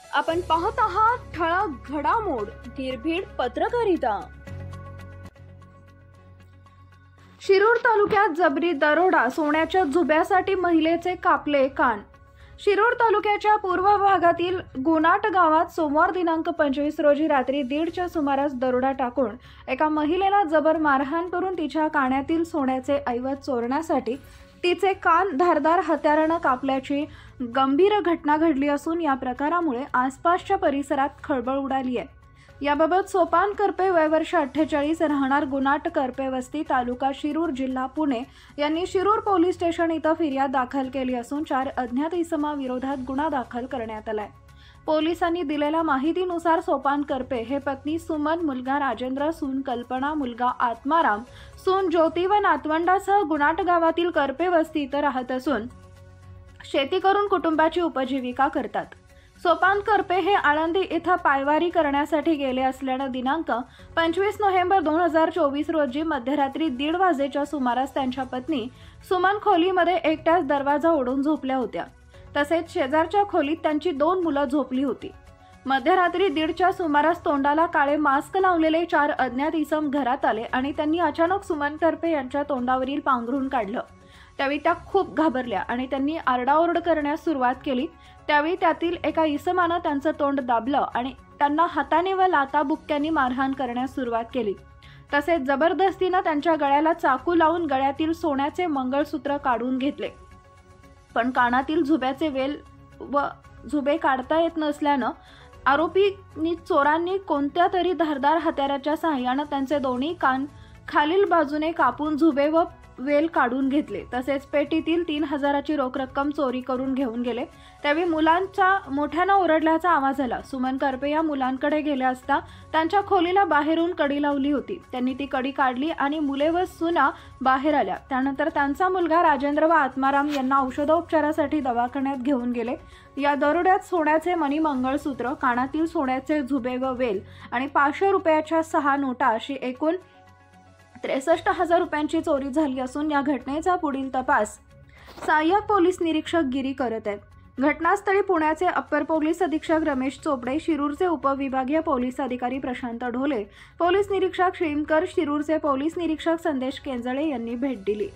आपण पाहत आहात ठळक घडामोड निर्भीड पत्रकारिता। शिरूर तालुक्यात जबरी दरोडा, सोन्याच्या झुब्यासाठी महिलेचे कापले कान। शिरूर तालुक्याच्या पूर्व भागातील गुनाट गावात सोमवार दिनांक 25 रोजी रात्री 1:30च्या सुमारास दरोडा टाकून एका महिलेला जबर मारहाण करून तिच्या कानातील सोन्याचे ऐवज चोरण्यासाठी तिचे कान धारदार हत्याराने कापल्याची गंभीर घटना घडली असून या प्रकारामुळे आसपासच्या परिसरात खळबळ उडाली आहे। याबाबत सोपान करपे वय वर्ष 48 राहणार गुनाट करपे वस्ती तालुका शिरूर जिल्हा पुणे यांनी शिरूर पोलीस स्टेशन इथं फिर्याद दाखल केली असून 4 अज्ञात इसमाविरोधात गुन्हा दाखल करण्यात आलाय। पोलिसांनी दिलेल्या माहितीनुसार सोपान करपे हे पत्नी सुमन, मुलगा राजेंद्र, सून कल्पना, मुलगा आत्माराम, सून ज्योती व नातवंडासह गुनाट गावातील करपे वस्ती इथं राहत असून शेती करून कुटुंबाची उपजीविका करतात। सोपान करपे हे आळंदी इथं पायवारी करण्यासाठी गेले असल्याने दिनांक 25 नोव्हेंबर 2024 रोजी मध्यरात्री 1:30 वाजेच्या सुमारास त्यांच्या पत्नी सुमन खोलीमध्ये एकट्याच दरवाजा ओढून झोपल्या होत्या। तसेच शेजारच्या खोलीत त्यांची 2 मुलं झोपली होती। मध्यरात्री 1:30च्या सुमारास तोंडाला काळे मास्क लावलेले 4 अज्ञात इसम घरात आले आणि त्यांनी अचानक सुमन करपे यांच्या तोंडावरील पांघरून काढलं। त्यावेळी त्या खूप घाबरल्या आणि त्यांनी आरडाओरड करण्यास सुरुवात केली। त्यावेळी त्यातील एका इसमानं त्यांचं तोंड दाबलं आणि त्यांना हाताने व लाथाबुक्क्यांनी मारहाण करण्यास सुरुवात केली। तसेच जबरदस्तीनं त्यांच्या गळ्याला चाकू लावून गळ्यातील सोन्याचे मंगळसूत्र काढून घेतले, पण कानातील झुब्याचे वेल व झुबे काढता येत नसल्यानं आरोपी चोरांनी कोणत्या तरी धारदार हत्याराच्या सहाय्याने त्यांचे दोन्ही कान खालील बाजूने कापून झुबे व वेल काढून घेतले। तसेच पेटीतील 3,000ची रोख रक्कम चोरी करून घेऊन गेले। त्यावेळी मुलांचा मोठ्यानं ओरडल्याचा आवाज आला। सुमन करपे या मुलांकडे गेले असता त्यांच्या खोलीला बाहेरून कडी लावली होती। त्यांनी ती कडी काढली आणि मुले व सुना बाहेर आल्या। त्यानंतर त्यांचा मुलगा राजेंद्र व आत्माराम यांना औषधोपचारासाठी दवाखान्यात घेऊन गेले। या दरोड्यात सोन्याचे मणी मंगळसूत्र, कानातील सोन्याचे झुबे व वेल आणि 500 रुपयाच्या 6 नोटा अशी एकूण 63,000 रुपयांची चोरी झाली असून या घटनेचा पुढील तपास सहाय्यक पोलीस निरीक्षक गिरी करत आहेत। घटनास्थळी पुण्याचे अप्पर पोलीस अधीक्षक रमेश चोपडे, शिरूरचे उपविभागीय पोलीस अधिकारी प्रशांत ढोले, पोलीस निरीक्षक श्रीमकर, शिरूरचे पोलीस निरीक्षक संदेश केंजळे यांनी भेट दिली।